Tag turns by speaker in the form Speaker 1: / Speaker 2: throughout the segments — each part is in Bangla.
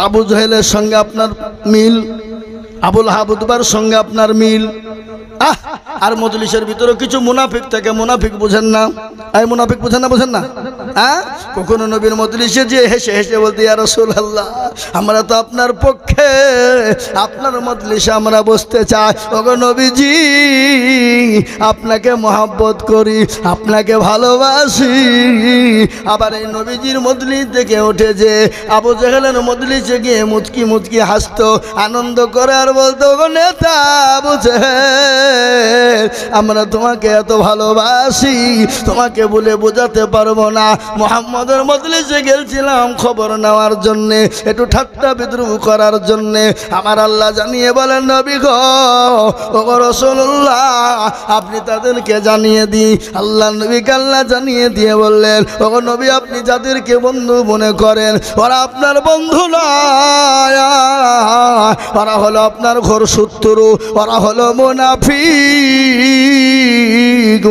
Speaker 1: আবু জাহেলের সঙ্গে আপনার মিল, আবুল হাবুদবার সঙ্গে আপনার মিল। আর মজলিসের ভিতরে কিছু মুনাফিক থাকে, মুনাফিক বুঝেন না, এই মুনাফিক বুঝেন না, বুঝেন না? কখনো নবীর মজলিসে যে হেসে হেসে বলতে, ইয়া রাসূলুল্লাহ আমরা তো আপনার পক্ষে, আপনার মজলিসে আমরা বসতে চাই, ওগো নবীজি আপনাকে মহব্বত করি, আপনাকে ভালোবাসি। আবার এই নবীজির মজলিস থেকে উঠে যে আবু জাহেলের মজলিসে গিয়ে মুচকি মুচকি হাসতো, আনন্দ করে আর বলতো, ওগো নেতা আবু জাহেল আমরা তোমাকে এত ভালোবাসি, তোমাকে বলে বোঝাতে পারবো না। মুহাম্মদের মজলিসে গেছিলাম খবর নেওয়ার জন্যে, একটু ঠাট্টা বিদ্রুপ করার জন্যে। আমার আল্লাহ জানিয়ে বলেন, নবী গো ওগো রাসূলুল্লাহ আপনি তাদেরকে জানিয়ে দিই। আল্লাহ নবীকে আল্লাহ জানিয়ে দিয়ে বললেন, ওগো নবী আপনি যাদেরকে বন্ধু মনে করেন ওরা আপনার বন্ধু নয়, ওরা হলো আপনার ঘোর শত্রু, ওরা হলো মুনাফিক।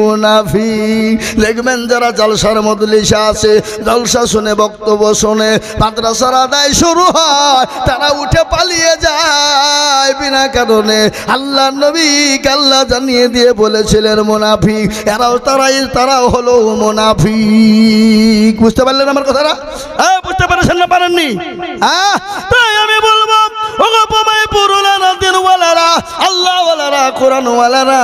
Speaker 1: মুনাফিক দেখবেন যারা জলসার মজলিসে আছে, জলসা শুনে বক্তব্য শুনে মাদ্রাসার আদায় শুরু হয়, তারা উঠে পালিয়ে যায় বিনা কারণে। আল্লাহ নবী আল্লাহ জানিয়ে দিয়ে বলেছিলেন মুনাফিক, তারাও হলো মুনাফিক। বুঝতে পারলেন আমার কথাটা? বুঝতে পারছেন না পারেননি? তাই আমি বলবো আল্লাহওয়ালারা, কোরআনওয়ালারা,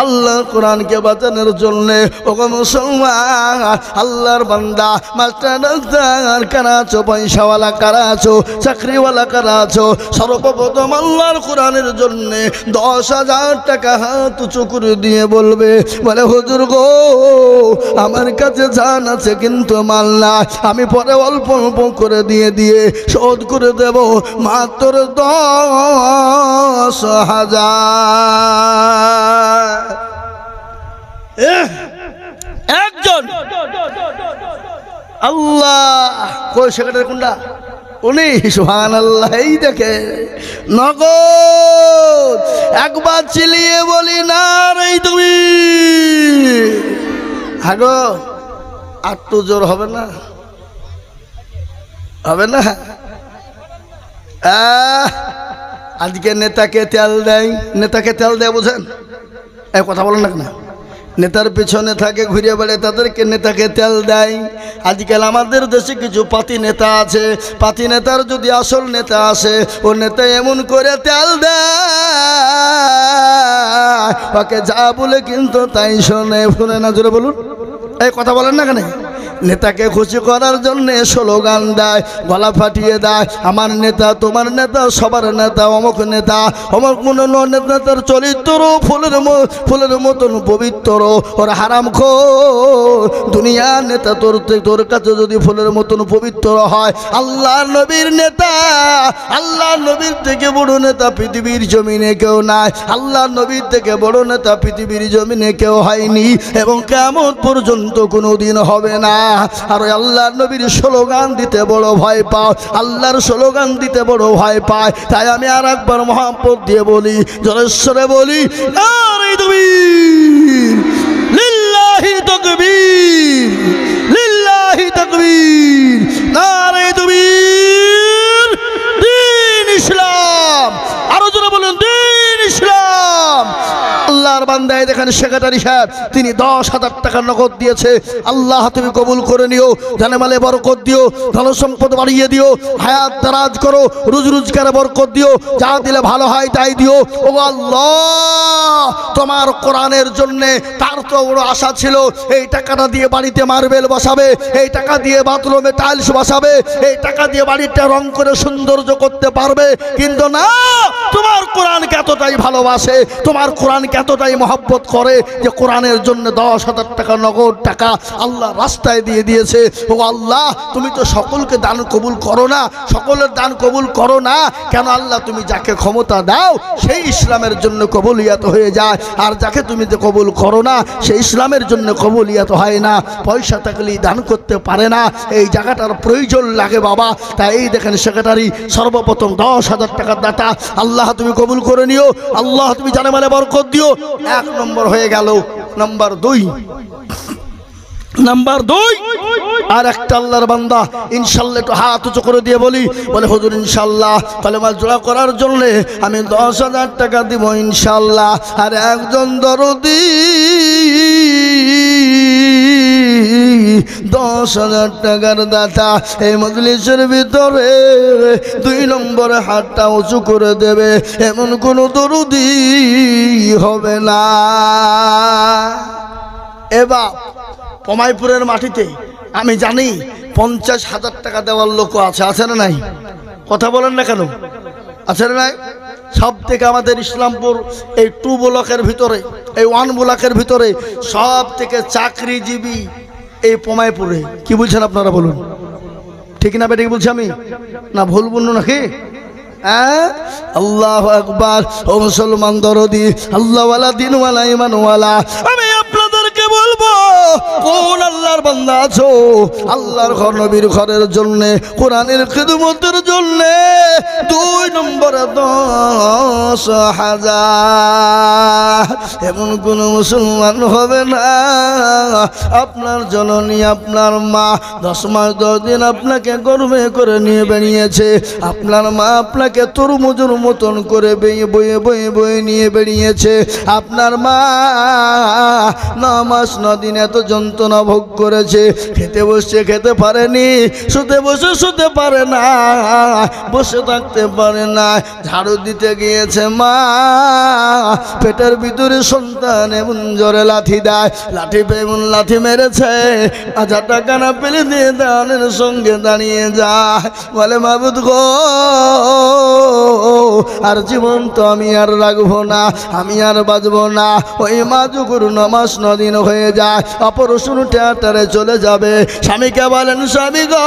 Speaker 1: আল্লাহ কোরআনকে বাঁচানোর জন্যে ওগো মুসলমান আল্লাহর বান্দা, মাস্টার কারা আছো, পয়সাওয়ালা কারা আছো, চাকরিওয়ালা কারা আছো, সর্বপ্রথম আল্লাহর কোরআনের জন্যে 10,000 টাকা হাত উঁচু করে দিয়ে বলবে, বলে হুজুর গো আমার কাছে জান আছে কিন্তু মাল না, আমি পরে অল্প অল্প করে দিয়ে শোধ করে দেব মাত্র 10,000। একজন আল্লাহ কই সেক্রেটারি কোনটা? উনি সুবহানাল্লাহ। এই দেখে নগদ একবার চিলিয়ে বলি না রে তুমি, হাগো আর তো জোর হবে না, হবে না। আজকে নেতাকে তেল দেয়, নেতাকে তেল দেয় বোঝেন? এই কথা বলেন না কেন? নেতার পেছনে থাকে ঘুরে বেড়ে, তাদেরকে নেতাকে তেল দেয়। আজকাল আমাদের দেশে কিছু পাতি নেতা আছে, পাতি নেতার যদি আসল নেতা আসে, ও নেতা এমন করে তেল দেয় ওকে যা বলে কিন্তু তাই শোনে। শুনে না, জোরে বলুন। এই কথা বলেন না কেন? নেতাকে খুশি করার জন্য স্লোগান দেয়, গলা ফাটিয়ে দেয়, আমার নেতা, তোমার নেতা, সবার নেতা, অমুক নেতা, অমুক নেতার চরিত্র ফুলের মতন পবিত্র, ওর হারামখোর। দুনিয়ার নেতা তোর কাছে যদি ফুলের মতন পবিত্র হয়, আল্লাহর নবীর নেতা, আল্লাহর নবীর থেকে বড় নেতা পৃথিবীর জমিনে কেউ নাই, আল্লাহর নবীর থেকে বড় নেতা পৃথিবীর জমিনে কেউ হয়নি এবং কিয়ামত পর্যন্ত কোনোদিন হবে না। আর আল্লাহর নবীর স্লোগান দিতে বড় ভয় পাও, আল্লাহর স্লোগান দিতে বড় ভয় পায়। তাই আমি আর একবার মহব্বত দিয়ে বলি, জোরেশ্বরে বলি, নারে তাকবীর, লিল্লাহি তাকবীর, লিল্লাহি তাকবীর, নারে তাকবীর, দ্বীন ইসলাম। আরো জোরে বলুন, দ্বীন ইসলাম। আল্লাহর বান্দা দেখেন সেক্রেটারি সাহেব, তিনি 10,000 টাকা নগদ দিয়েছে। আল্লাহ তুমি কবুল করে নিও, জানে মালে বরকত দিও, ধন সম্পদ বাড়িয়ে দিও, হায়াত দারাজ করো, রুজি রোজগারে বরকত দিও, যা দিলে ভালো হয় তাই দিও। ও আল্লাহ তোমার কোরআনের জন্য তার তো বড় আশা ছিল, এই টাকাটা দিয়ে বাড়িতে মার্বেল বসাবে, এই টাকা দিয়ে বাথরুমে টাইলস বসাবে, এই টাকা দিয়ে বাড়িটা রং করে সৌন্দর্য করতে পারবে, কিন্তু না, তোমার কোরআনকে এতটাই ভালোবাসে, তোমার কোরআনকে এতটাই মহব্বত করে যে কোরআনের জন্য 10,000 টাকা নগদ টাকা আল্লাহ রাস্তায় দিয়ে দিয়েছে। ও আল্লাহ তুমি তো সকলকে দান কবুল করো না, সকলের দান কবুল করো না কেন? আল্লাহ তুমি যাকে ক্ষমতা দাও সেই ইসলামের জন্য কবুলিয়াত হয়ে যায়, আর যাকে তুমি তো কবুল করো না সেই ইসলামের জন্য কবুলিয়াত হয় না। পয়সা থাকলেই দান করতে পারে না, এই জায়গাটার প্রয়োজন লাগে বাবা। তাই এই দেখেন সেক্রেটারি সর্বপ্রথম 10,000 টাকার দাতা, আল্লাহ তুমি কবুল করে নিও, আল্লাহ তুমি জানে মানে বরকত দিও। 1 নম্বর হয়ে গেল। নম্বর 2, নাম্বার 2, আর একটা আল্লাহর বান্দা ইনশাআল্লাহ একটু হাত উঁচু করে দিয়ে বলে হুজুর ইনশাআল্লাহ কালেমা জোড়া করার জন্য আমি 10,000 টাকা দিব ইনশাআল্লাহ। আর একজন দরদি 10,000 টাকার দাতা এই মজলিসের ভিতরে 2 নম্বরে হাতটা উঁচু করে দেবে, এমন কোন দরদি হবে না। এবার পমাইপুরের মাটিতে আমি জানি 50,000 টাকা দেওয়ার লোক আছে না নাই? কথা বলেন না কেন? আছে না নাই? সব থেকে আমাদের ইসলামপুর এই 2 ব্লকের ভিতরে, এই 1 ব্লকের ভিতরে সব থেকে চাকরিজীবী এই পমাইপুরে। কি বলছেন আপনারা বলুন, ঠিক না বেঠিক বলছি আমি? না ভুল বলুন নাকি? আল্লাহু আকবার। ও মুসলমান দরদি, আল্লাহওয়ালা দিনওয়ালা ইমানওয়ালা, আমি আপনাদেরকে বলবো কোন আল্লাহর বান্দা আছো আল্লাহর ঘর নবীর ঘরের জন্য, কোরআনের খিদমতের জন্য 2 নম্বরে 10,000। এমন কোন মুসলমান হবে না আপনার জননী আপনার মা 10 মাস 10 দিন আপনাকে গর্ভে করে নিয়ে বেরিয়েছে, আপনার মা আপনাকে তরমুজের মতন করে বয়ে বয়ে বয়ে নিয়ে বেরিয়েছে, আপনার মা 9 মাস 9 দিন এত যন্ত্রণা ভোগ করেছে, খেতে বসে খেতে পারেনি, শুতে বসে শুতে পারে না, বসে থাকতে পারে না, ঝাড়ু দিতে গিয়েছে মা, পেটের ভিতরে সন্তান এমন জোরে লাথি দেয়, লাঠি এমন লাথি মেরেছে 1000 টাকা না পেলে দিয়ে দানের সঙ্গে দাঁড়িয়ে যায়, বলে মাবুদ গো আর জীবন তো আমি আর রাখবো না, আমি আর বাঁচবো না। ওই মা যখন 9 মাস 9 দিন হয়ে যায় অপারেশন থিয়েটারে চলে যাবে, স্বামীকে বলেন স্বামী গো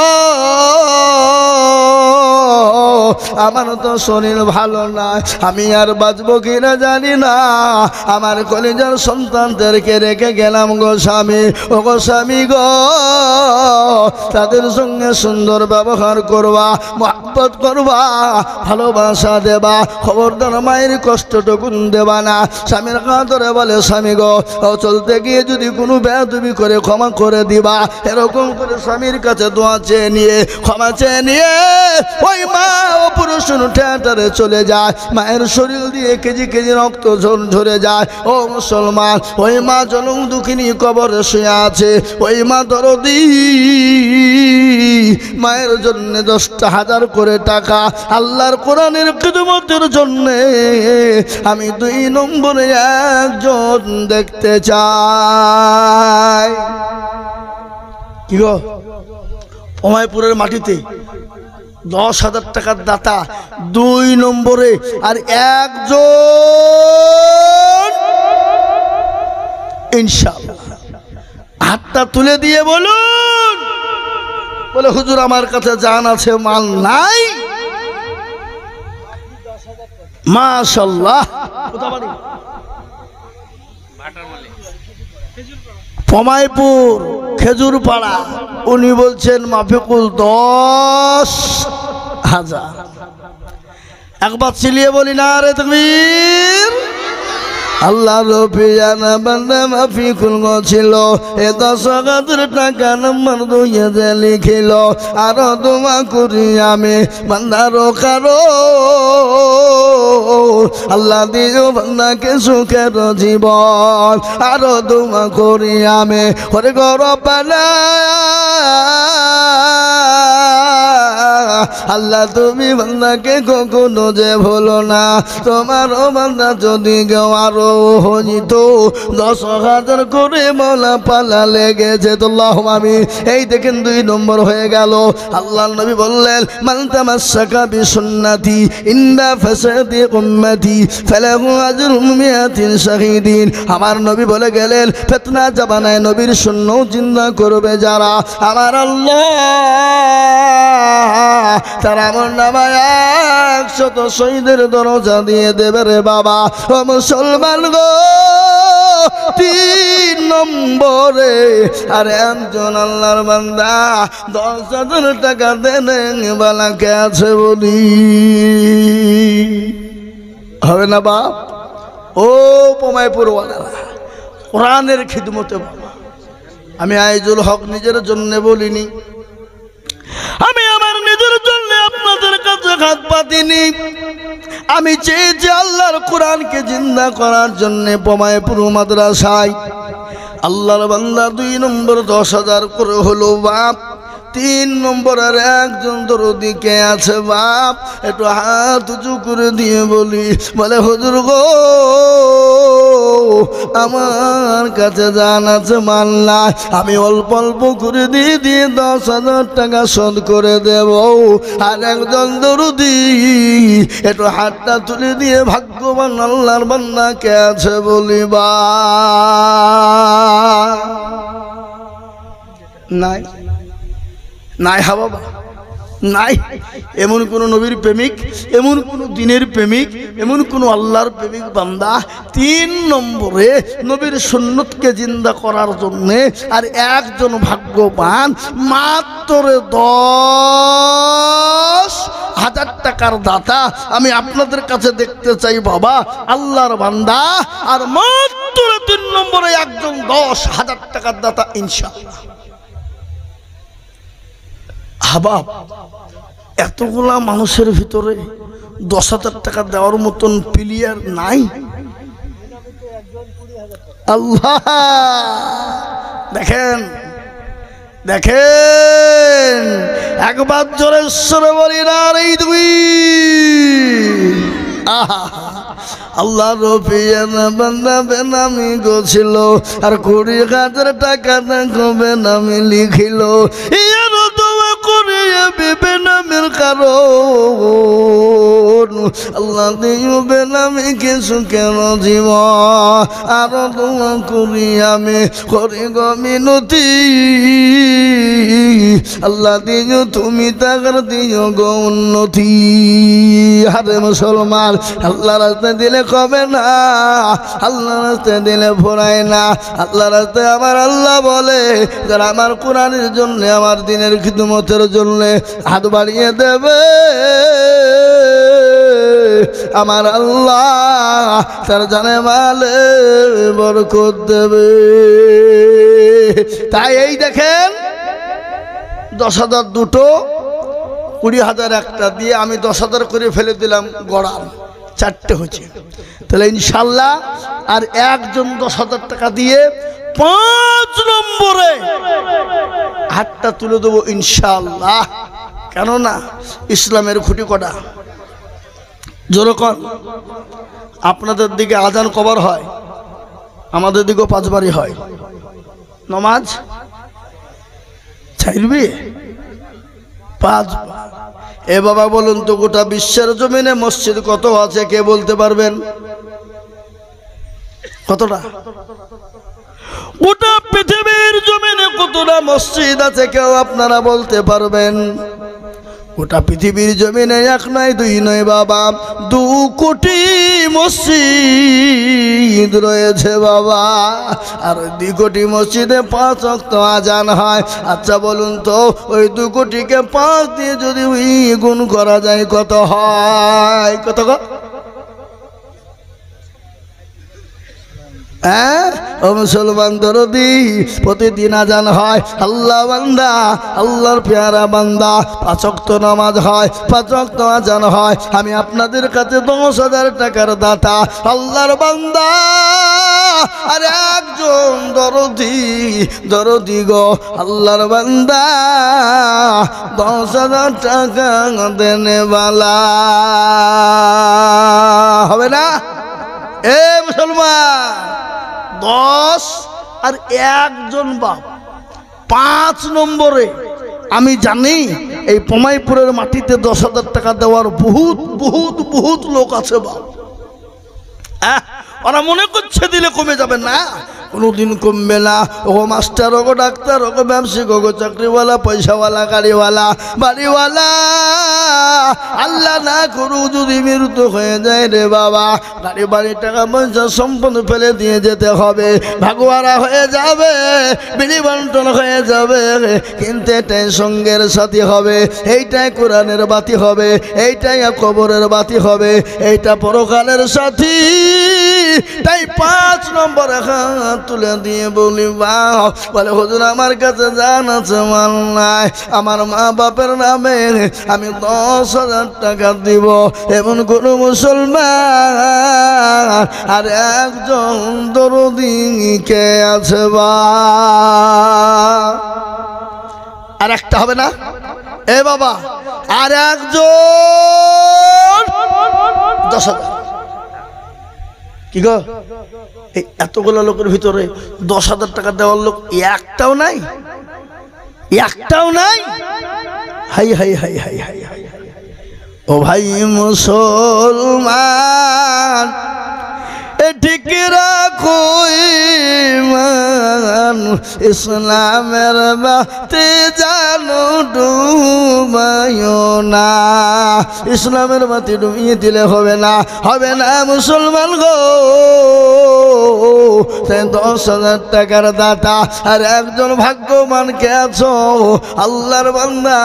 Speaker 1: আমার তো শরীর ভালো না, আমি আর বাঁচবো কিনা জানি না, আমার কলিজার সন্তানদেরকে রেখে গেলাম গো স্বামী। ও গো স্বামী গো তাদের সঙ্গে সুন্দর ব্যবহার করবা, মহব্বত করবা, ভালোবাসা দেবা, খবরদার মায়ের কষ্টটুকু দেবা না। স্বামীর কাঁধরে বলে স্বামী গো চলতে গিয়ে যদি কোনো বেয়াদবি করে ক্ষমা করে দিবা, এরকম করে স্বামীর কাছে দোয়া চেয়ে নিয়ে ক্ষমা চেয়ে নিয়ে ওই মা অপারেশন থিয়েটারে চলে যায়, মায়ের শরীর দিয়ে কেজি কেজি রক্ত ঝরে যায়। ও মুসলমান, ওই মা জনম দুঃখিনী কবরে শুয়ে আছে, ওই মা দরদি মায়ের জন্য 10,000 করে টাকা আল্লাহর কোরআনের খিদমতের জন্য আমি 2 নম্বরে একজন দেখতে চাই। কি গো পমাইপুরের মাটিতে 10,000 টাকার দাতা 2 নম্বরে আর একজন ইনশাআল্লাহ। হাতটা তুলে দিয়ে বলুন, বলে হুজুর আমার কাছে জান আছে মাল নাই। মাশাআল্লাহ। পমাইপুর খেজুরপাড়া, উনি বলছেন মাফিকুল 10,000। একবার চিলিয়ে বলি না রে তাকবীর। আল্লাহ রফিয়ানা বান্দা মাফিকুল ছিল এ 10,000 টাকা নম্বর 2 লিখিল, আর দোয়া করি আমি বান্দারো কারো আল্লাহ দিও বান্দাকে সুখের জীবন, আর দোয়া করি আমি ওরে গরবানা আল্লাহ তুমি বান্দাকে কখনো যে ভুলো না, তোমারও বান্দা যদি কেউ আরো হইত 10,000 করে বলা পালা লেগেছে তো আল্লাহুম্মা আমিন। এই দেখেন 2 নম্বর হয়ে গেল। আল্লাহর নবী বললেন মান তামাসসাকা বিসুন্নতি ইনদা ফাসাদি উম্মতি ফালাহু আজরুম মিয়াতিন শাহীদিন। আমার নবী বলে গেলেন ফিতনা জামানায় নবীর সুন্নাত জিন্দা করবে যারা, আমার আল্লাহ তারা আমার নামায় 100 শহীদের দরজা দিয়ে দেবে রে বাবা। ও মুসলমান গো 3 নম্বরে আর একজন আল্লাহর বান্দা 10,000 টাকা দেন বালাকে আছে বলি হবে না বাপ। ও পমাইপুর ওয়ালারা কোরআনের খিদমতে বাবা আমি আইজুল হক নিজের জন্য বলিনি, আমি আমার নিজের জন্য আপনাদের কাছে হাত পাতিনি। আমি চেয়েছি আল্লাহর কোরআনকে জিন্দা করার জন্য পমায়পুর মাদ্রাসায় আল্লাহর বান্দা 2 নম্বর 10,000 করে হলো বাপ। 3 নম্বরের একজন দরদি কে আছে বাপ? একটু হাত উঁচু করে দিয়ে বলি, বলে হুজুর গো আমার কাছে জান আছে মাল নাই, আমি অল্প অল্প করে দিয়ে 10,000 টাকা শোধ করে দেব। আর একজন দরদি একটু হাতটা তুলে দিয়ে ভাগ্যবান আল্লাহর বান্দা কে আছে বলিবা? নাই নাই হা বাবা, নাই। এমন কোন নবীর প্রেমিক, এমন কোন দিনের প্রেমিক, এমন কোন আল্লাহর প্রেমিক বান্দা 3 নম্বরে নবীর সুন্নতকে জিন্দা করার জন্য আর একজন ভাগ্যবান মাত্র 10,000 টাকার দাতা আমি আপনাদের কাছে দেখতে চাই বাবা। আল্লাহর বান্দা আর মাত্র 3 নম্বরে একজন 10,000 টাকার দাতা ইনশাআল্লাহ। হাবাব, এতগুলা মানুষের ভিতরে 10,000 টাকা দেওয়ার মতন প্লেয়ার নাই? আল্লাহ, দেখেন দেখেন, একবার জোরে সরে বলি না এই দুই। আল্লাহ রফিয়ানা বান্দা বেনামি গোছিল আর 20,000 টাকা দেখবে নামি লিখিল। বেনামের কারণ আল্লাহ দিও বেনামি কিছু কেন জীব আর দোয়া করি আমি করি গো মিনতি। আল্লাহ দিও তুমি তাকার দিও গো উন্নতি। হারে মুসলমান, আল্লাহ রাস্তায় দিলে কবে না, আল্লাহ রাস্তায় দিলে ফোরায় না। আল্লাহ রাস্তায় আমার আল্লাহ বলে যারা আমার কোরআনের জন্য আমার দিনের খিদমতের জন্য হাত বাড়িয়ে দেবে আমার আল্লাহ তার জানে মালে বরকত দেবে। তাই এই দেখেন 10,000 দুটো, 20,000 একটা দিয়ে আমি 10,000 করে ফেলে দিলাম, গড়াল 4টে হয়েছে। তাহলে ইনশাল্লাহ আর একজন 10,000 টাকা দিয়ে 5 নম্বরে হাতটা তুলে দেবো ইনশাল্লাহ। কেননা ইসলামের খুঁটি কটা? যেরকম আপনাদের দিকে আজান কবার হয়, আমাদের দিকেও 5 বারই হয়। নমাজ চাইবে 5। এ বাবা বলুন তো গোটা বিশ্বের জমিনে মসজিদ কত আছে কে বলতে পারবেন? কতটা? গোটা পৃথিবীর জমিনে কতটা মসজিদ আছে কেউ আপনারা বলতে পারবেন? গোটা পৃথিবীর জমিনে 1 নয় 2 নয় বাবা, 2 কোটি মসজিদ রয়েছে বাবা। আর 2 কোটি মসজিদে 5 ওয়াক্ত আজান হয়। আচ্ছা বলুন তো ওই 2 কোটিকে 5 দিয়ে যদি গুণ করা যায় কত হয়? কত গো? ও মুসলমান দরদি, প্রতিদিন আজান হয়, আল্লাহ বান্দা আল্লাহর পেয়ারা বান্দা 5 ওয়াক্ত নামাজ হয়, 5 ওয়াক্ত আজান হয়। আমি আপনাদের কাছে 10,000 টাকার দাতা আল্লাহর বান্দা আর একজন দরদি গো আল্লাহর বান্দা 10,000 টাকা দেনে বালা হবে না? এ মুসলমান, 10 আর একজন বাপ 5 নম্বরে। আমি জানি এই পমাইপুরের মাটিতে 10,000 টাকা দেওয়ার বহুত বহুত বহুত লোক আছে বাপ। ওরা মনে করছে দিলে কমে যাবে না, কোনোদিন কমবে না। ও মাস্টার, ও ডাক্তার, ও ব্যবসায়িক, ও চাকরিওয়ালা, পয়সাওয়ালা, গাড়িওয়ালা, বাড়িওয়ালা, আল্লাহ না করু যদি মৃত্যু হয়ে যায় রে বাবা, গাড়ি বাড়ি টাকা পয়সা সম্পদ ফেলে দিয়ে যেতে হবে, ভাগোয়ারা হয়ে যাবে, বিড়ি বন্টন হয়ে যাবে, কিন্তু এটাই সঙ্গের সাথী হবে, এইটাই কোরআনের বাতি হবে, এইটাই কবরের বাতি হবে, এইটা পরকালের সাথী। তাই 5 নম্বর হাত তুলে দিয়ে বলি বাহ, বলে হুজুর আমার কাছে জান আছে মাল নাই, আমার মা বাপের নামে আমি 10,000 টাকা দিব। এমন কোন মুসলমান আর একজন দরদি কে আছে বা? আর একটা হবে না এ বাবা, আর একজন 10,000। কি গো, এই এতগুলো লোকের ভিতরে 10,000 টাকা দেওয়ার লোক একটাও নাই? একটাও নাই? হাই হাই হাই হাই হাই হাই। ও ভাই মুসলমান, ঠিক রাখো ঈমান, ইসলামের বাতি জানো ডুবাইও না। ইসলামের বাতি ডুবিয়ে দিলে হবে না, হবে না মুসলমান গো। 10,000 টাকার দাতা আর একজন ভাগ্যবান কে আছো? আল্লাহর বান্দা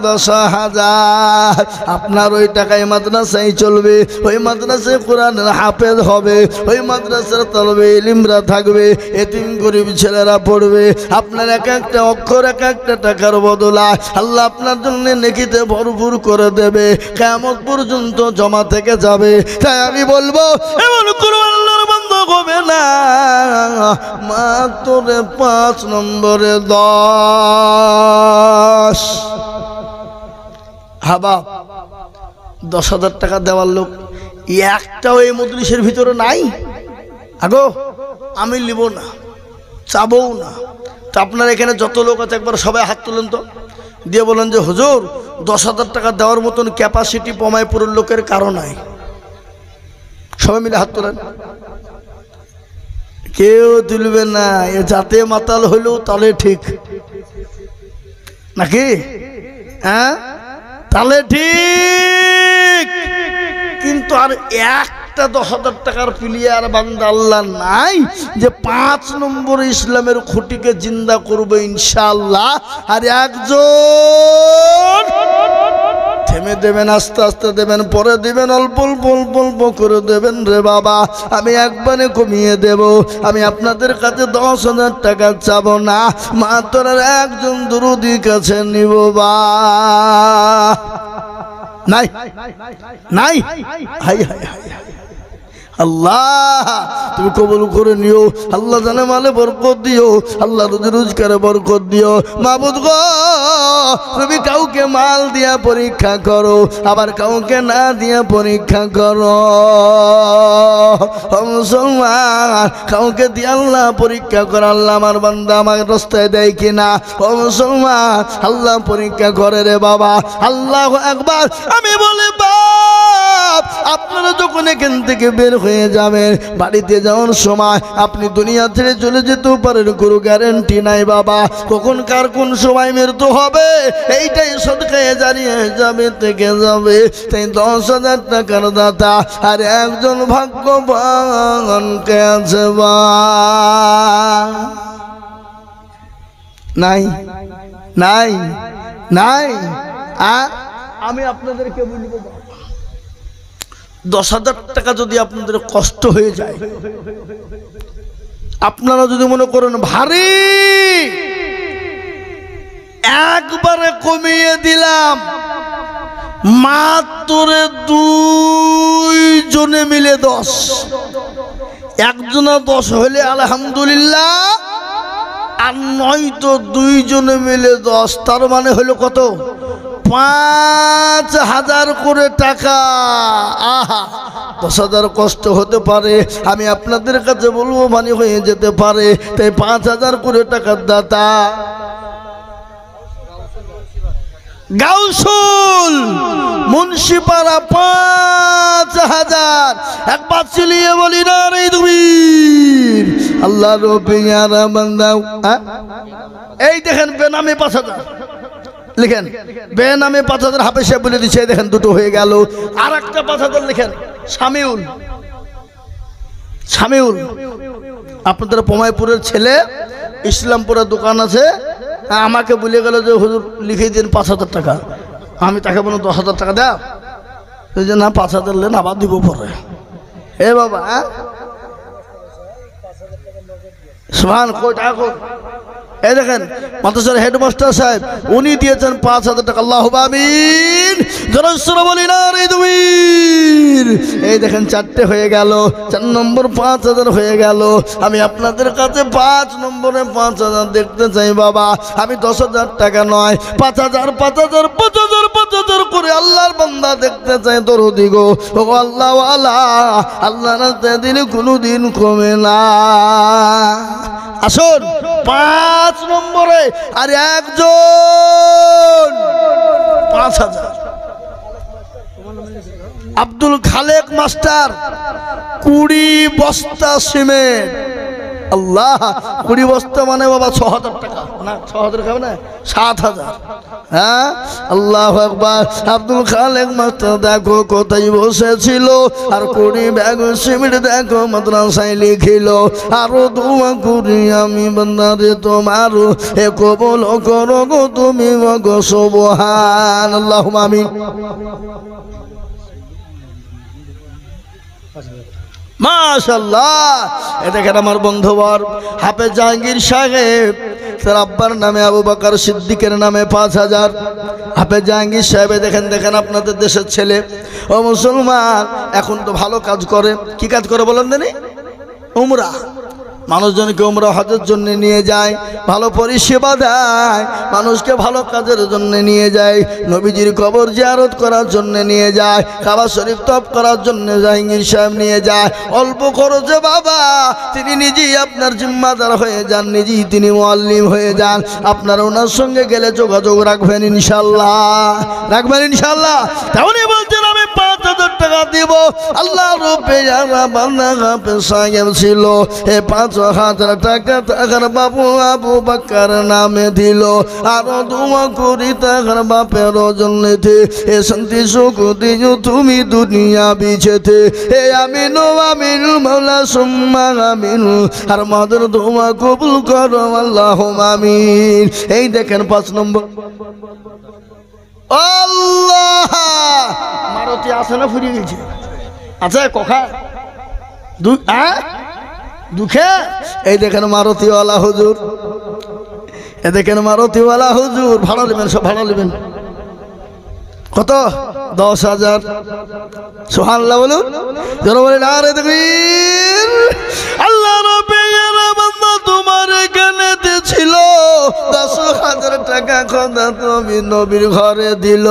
Speaker 1: 10,000। আপনার ওই টাকায় মাদ্রাসায় চলবে, ওই মাদ্রাসায় কোরআনের হাফেজ হবে, ওই মাদ্রাসার তলবে ইলমরা থাকবে, এতিম গরিব ছেলেরা পড়বে। আপনার এক একটা অক্ষর এক একটা টাকার বদলা আল্লাহ আপনার জন্য নেকিতে ভরপুর করে দেবে, কিয়ামত পর্যন্ত জমা থেকে যাবে। তাই আমি বলবো এমন কোন আল্লাহর বান্দা হবে না মাত্র 5 নম্বরে 10। হাবা 10,000 টাকা দেওয়ার লোক একটাও এই মজলিসের ভিতরে নাই? আগো আমি নিব না, চাবও না। তো আপনার এখানে যত লোক আছে একবার সবাই হাত তুলেন তো, দিয়ে বলেন যে হুজুর 10,000 টাকা দেওয়ার মতন ক্যাপাসিটি পমাইপুরের লোকের কারণ নাই। সবাই মিলে হাত তোলেন। কেউ তুলবে না, এ যাতে মাতাল হইলেও তাহলে ঠিক নাকি? হ্যাঁ তাহলে ঠিক, কিন্তু আর একটা 10,000 টাকার প্লেয়ার বান্দা আল্লাহ নাই যে 5 নম্বর ইসলামের খুঁটিকে জিন্দা করবে ইনশাআল্লাহ। আর একজন থেমে দেবেন, আস্তে আস্তে দেবেন, পরে দিবেন, অল্প অল্প অল্প অল্প করে দেবেন। রে বাবা আমি একবারে কমিয়ে দেব, আমি আপনাদের কাছে 10,000 টাকা চাবো না, মাত্র একজন দুরুদি কাছে নিব বা নাই নাই। হাই হাই হাই আল্লাহ তুমি কবুল করে নিও, আল্লাহ জানে মালে বরকত দিও, আল্লাহ রুজি রোজগারে বরকত দিও। মাবুদ গো তুমি কাউকে মাল দিয়া পরীক্ষা করো, আবার কাউকে না দিয়া পরীক্ষা করো। মুসলমান কাউকে দিয়ে আল্লাহ পরীক্ষা করে, আল্লাহ আমার বান্দা আমার রাস্তায় দেয় কিনা। ও মুসলমান আল্লাহ পরীক্ষা করে রে বাবা। আল্লাহু আকবার। আমি বলি বাপ, আপনারা যখন এখান থেকে বের হয়ে যাবেন, বাড়িতে যাওয়ার সময় আপনি দুনিয়া ছেড়ে চলে যেতেও পারেন, কোনো গ্যারেন্টি নাই বাবা কখন কার কোন সময় মৃত্যু হবে। এইটাই সদকায়ে জারিয়া যাবে থেকে যাবে। তাই 10,000 টাকার দাতা আর একজন ভাগ্যবান কে আছে বা? নাই নাই নাই। আমি আপনাদেরকে বলবো 10,000 টাকা যদি আপনাদের কষ্ট হয়ে যায়, আপনারা যদি মনে করেন ভারী, একবারে কমিয়ে দিলাম, মাত্র 2 জনে মিলে 10। একজনা 10 হলে আলহামদুলিল্লাহ, আর নয়তো 2 জনে মিলে 10। তার মানে হলো কত? 5,000 করে টাকা। আহা 10,000 কষ্ট হতে পারে, আমি আপনাদের কাছে বলবো মানে হয়ে যেতে পারে। তাই 5,000 করে টাকার দাতা গাউসুল মুন্সিপাড়া 5,000। একবার চিলিয়ে বলি না রে তুমি আল্লাহ রবিয়ার বান্দা। এই দেখেন বেনামে 5,000 লিখেন, বেনামে 5,000 হাফেজ সাহেব বলে দিচ্ছে। দেখেন দুটো হয়ে গেল। আর একটা 5,000 লিখেন শামিউল। শামিউল আপনাদের পমাইপুরের ছেলে, ইসলামপুরের দোকান আছে, আমাকে বলে গেল যে হুজুর লিখে দিন 5,000 টাকা। আমি তাকে বললাম 10,000 টাকা দাও। যে না 5,000 লেন, আবার দিব পরে। এ বাবা সুবহান কয় টাকা কই? এই দেখেন মাদ্রাসার হেডমাস্টার সাহেব উনি দিয়েছেন 5,000 টাকা। আল্লাহুম্মা আমিন। জোরে বলি না রে দুইর। এই দেখেন 4টে হয়ে গেল, 4 নম্বর 5,000 হয়ে গেল। আমি আপনাদের কাছে 5 নম্বরে 5,000 দেখতে চাই বাবা। আমি 10,000 টাকা নয় 5,000 5,000 5,000 5,000 করে আল্লাহর বান্দা দেখতে চাই। দরদি গো ও আল্লাহ ওয়ালা, আল্লাহ রাস্তায় দিলে কোনোদিন কমে না। আসুন 5 নম্বরে আর একজন 5,000 আব্দুল খালেক মাস্টার 20 বস্তা সিমেন্ট। আল্লাহ 20 বস্তা মানে বাবা 6,000 টাকা না, 6,000 খাবে না 7,000। হ্যাঁ আল্লাহু আকবার। আব্দুল খালেক মাস্টার দেখো কোথায় বসেছিল আর 20 ব্যাগ সিমেন্ট দেখো মাদ্রাসায় লিখিল। আরো দোয়া করি আমি বান্দারে তোমার এ কবুল করো গো তুমি গো সুবহান। আল্লাহুম্মা আমিন। মাশাআল্লাহ। এ দেখেন আমার বন্ধুবর হাফেজ জাহাঙ্গীর সাহেব, তার আব্বার নামে আবু বকর সিদ্দিকের নামে 5,000। হাফেজ জাহাঙ্গীর সাহেব দেখেন দেখেন আপনাদের দেশের ছেলে ও মুসলমান, এখন তো ভালো কাজ করে। কি কাজ করে বলেন জানি? উমরা। মানুষজনকে উমরা হজের জন্য নিয়ে যায়, ভালো পরিষেবা দেয়, মানুষকে ভালো কাজের জন্য নিয়ে যায়, নবীজির কবর জিয়ারত করার জন্য নিয়ে যায়, কাবা শরীফ তওয়াফ করার জন্য জাহাঙ্গীর সাহেব নিয়ে যায়। অল্প খরচে বাবা তিনি নিজেই আপনার জিম্মাদার হয়ে যান, নিজেই তিনি মুআল্লিম হয়ে যান। আপনারা ওনার সঙ্গে গেলে যোগাযোগ রাখবেন ইনশাআল্লাহ, রাখবেন ইনশাআল্লাহ। তেমনই বলছেন আমি 5,000 টাকা দিব। আল্লাহ রূপে যারা বান্দা হাফেজ সাহেব ছিল এ 5,000 টাকা তাহার বাবু আবু বকর নামে দিল। আরো দোয়া করি তাহার বাপের জন্যতে এ শান্তি সুখ দিও তুমি দুনিয়া বিছেতে। এ আমিন আমিন মাওলা সুম্মা আমিন। আর মাদের দোয়া কবুল করো আল্লাহুম্মা আমিন। এই দেখেন 5 নম্বর। আল্লাহ মারুতি আছে না ফুরিয়ে গেছে? আচ্ছা কখা দুঃখে। এই দেখেন মারুতিওয়ালা হুজুর, এ দেখেন মারুতিওয়ালা হুজুর। ভাড়া নেবেন, সব ভাড়া নেবেন। কত? 10,000। সুবহানাল্লাহ বলুন, যারা বলেন আরে তাকবীর। আল্লাহ রাব্বিল বান্দা তোমার এখানেতে ছিল 10,000 টাকা খোদা তুমি নবীর ঘরে দিল।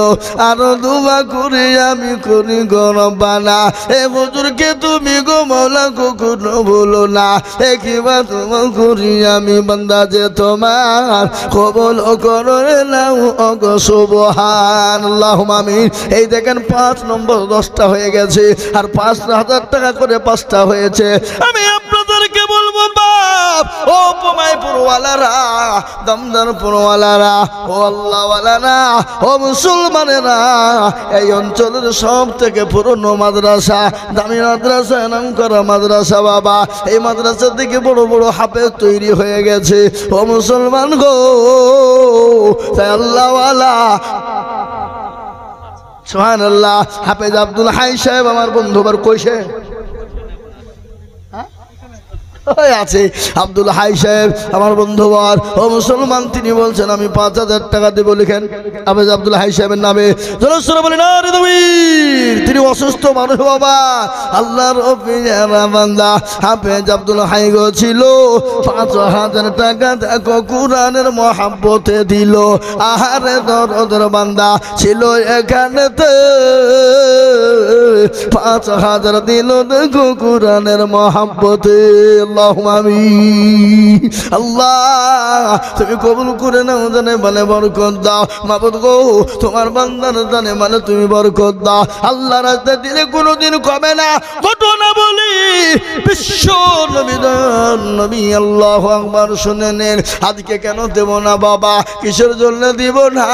Speaker 1: আরো দোয়া করি আমি করি গো রব্বানা এ হুজুরকে তুমি গো মাওলা কখনো ভুলো না। এ কিবা তোমার করি আমি বান্দা যে তোমার কবুল করো নাও গো সুবহান। আল্লাহুম্মা আমিন। এই দেখেন 5 নম্বর 10টা হয়ে গেছে আর 5,000 টাকা করে 5টা হয়েছে। আমি আপনাদেরকে বলবো বাপ ও পমাইপুরওয়ালারা, দমদমপুরওয়ালারা, ও আল্লাহওয়ালারা, ও মুসলমানেরা, এই অঞ্চলের সব থেকে পুরনো মাদ্রাসা, দামি মাদ্রাসা, নাম করা মাদ্রাসা বাবা। এই মাদ্রাসা থেকে বড় বড় হাফেজ তৈরি হয়ে গেছে। ও মুসলমান গো, তাই আল্লাহওয়ালা সুবহানাল্লাহ হাফেজ আব্দুল হাই সাহেব আমার বন্ধুবার কইছে আছে। আব্দুল হাই সাহেব আমার বন্ধুবার ও মুসলমান, তিনি বলছেন আমি 5,000 টাকা দেব। লিখেন হাফেজ আব্দুল হাই সাহেবের নামে। জোরে বলেন আরে তাকবীর। তিনি অসুস্থ মানুষ বাবা, আল্লাহর বান্দা হাফেজ আব্দুল হাই গো ছিল 5,000 টাকা দেখো কোরআনের মহব্বতে দিল। আহারে দরদের বান্দা ছিল এখানেতে 5,000 দিল দেখো কোরআনের মহব্বতে। আল্লাহুম্মা আমিন। আল্লাহ তুমি কবুল করে নাও, জানে মানে বরকত দাও। মাবুদ গো তোমার বান্দার জানে মানে তুমি বরকত দাও। আল্লাহর রাস্তায় দিলে কোনোদিন কমে না। ঘটনা বলি বিশ্ব নবী আল্লাহু আকবার শুনে নেন। আজকে কেন দেব না বাবা, কিসের জন্য দিব না?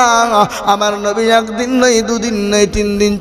Speaker 1: আমার নবী একদিন নাই, দুদিন নাই, 3 দিন